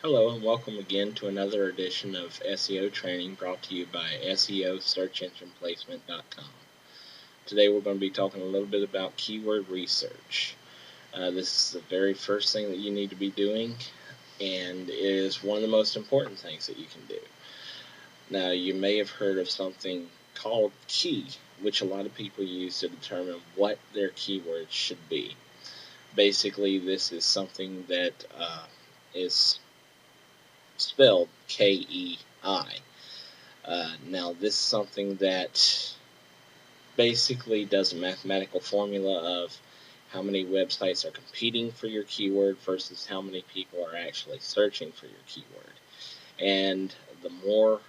Hello and welcome again to another edition of SEO training brought to you by SEOSearchEnginePlacement.com. Today we're going to be talking a little bit about keyword research. This is the very first thing that you need to be doing, and it is one of the most important things that you can do. Now, you may have heard of something called key, which a lot of people use to determine what their keywords should be. Basically, this is something that is spelled K-E-I. Now, this is something that basically does a mathematical formula of how many websites are competing for your keyword versus how many people are actually searching for your keyword. And the more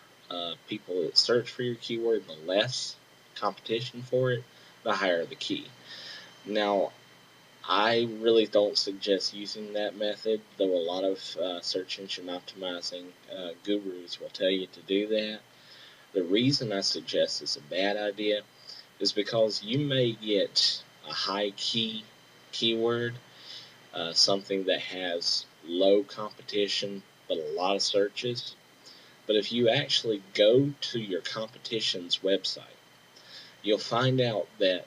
people that search for your keyword, the less competition for it, the higher the key. Now, I really don't suggest using that method, though a lot of search engine optimizing gurus will tell you to do that. The reason I suggest it's a bad idea is because you may get a high keyword, something that has low competition but a lot of searches. But if you actually go to your competition's website, you'll find out that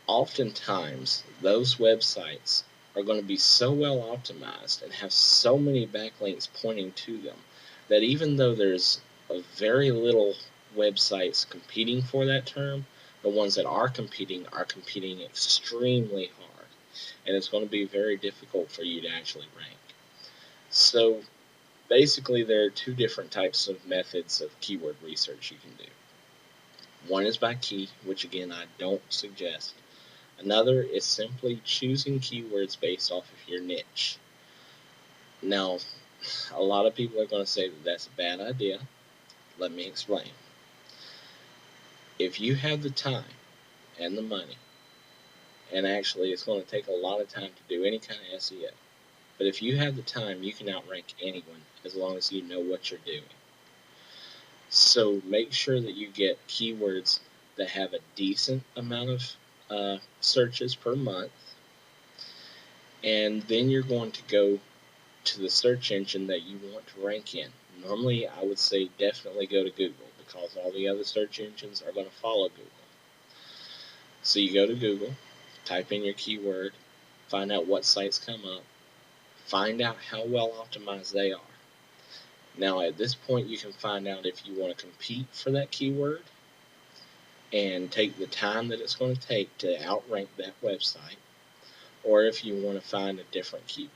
oftentimes those websites are going to be so well optimized and have so many backlinks pointing to them that even though there's a very little websites competing for that term, the ones that are competing extremely hard, and it's going to be very difficult for you to actually rank. So basically there are two different types of methods of keyword research you can do. One is by key, which again I don't suggest. Another is simply choosing keywords based off of your niche. Now, a lot of people are going to say that that's a bad idea. Let me explain. If you have the time and the money, and actually it's going to take a lot of time to do any kind of SEO, but if you have the time, you can outrank anyone as long as you know what you're doing. So make sure that you get keywords that have a decent amount of searches per month, and then you're going to go to the search engine that you want to rank in. Normally, I would say definitely go to Google because all the other search engines are going to follow Google. So you go to Google, type in your keyword, find out what sites come up, find out how well optimized they are. Now, at this point, you can find out if you want to compete for that keyword and take the time that it's going to take to outrank that website, or if you want to find a different keyword.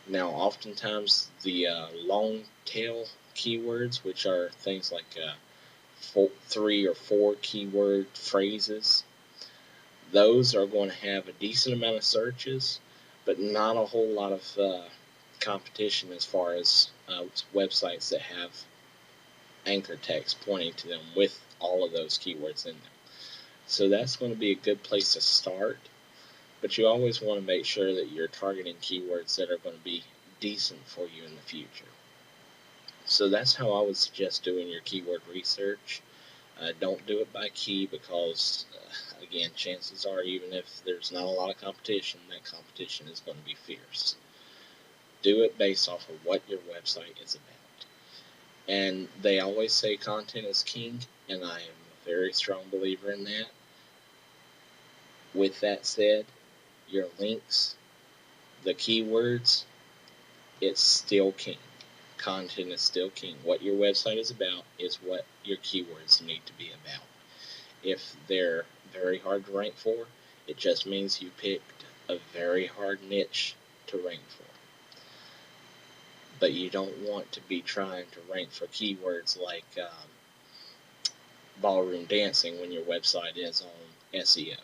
Now, oftentimes the long tail keywords, which are things like 3 or 4 keyword phrases, those are going to have a decent amount of searches, but not a whole lot of competition as far as websites that have anchor text pointing to them with all of those keywords in them. So that's going to be a good place to start. But you always want to make sure that you're targeting keywords that are going to be decent for you in the future. So that's how I would suggest doing your keyword research. Don't do it by key because, again, chances are even if there's not a lot of competition, that competition is going to be fierce. Do it based off of what your website is about. And they always say content is king, and I am a very strong believer in that. With that said, your links, the keywords, it's still king. Content is still king. What your website is about is what your keywords need to be about. If they're very hard to rank for, it just means you picked a very hard niche to rank for. But you don't want to be trying to rank for keywords like ballroom dancing when your website is on SEO,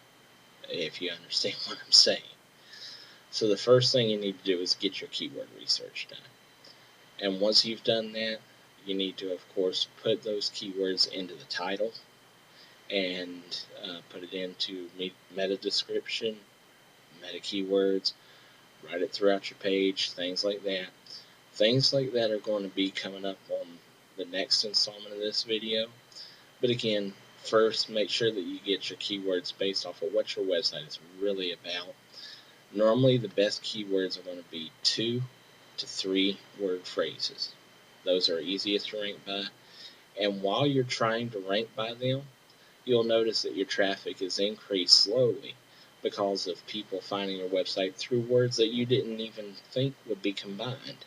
if you understand what I'm saying. So the first thing you need to do is get your keyword research done. And once you've done that, you need to, of course, put those keywords into the title and put it into meta description, meta keywords, write it throughout your page, things like that. Things like that are going to be coming up on the next installment of this video. But again, first make sure that you get your keywords based off of what your website is really about. Normally, the best keywords are going to be 2 to 3 word phrases. Those are easiest to rank by. And while you're trying to rank by them, you'll notice that your traffic is increased slowly because of people finding your website through words that you didn't even think would be combined.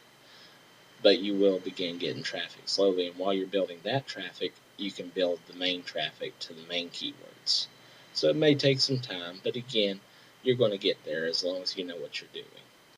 But you will begin getting traffic slowly, and while you're building that traffic, you can build the main traffic to the main keywords. So it may take some time, but again, you're going to get there as long as you know what you're doing.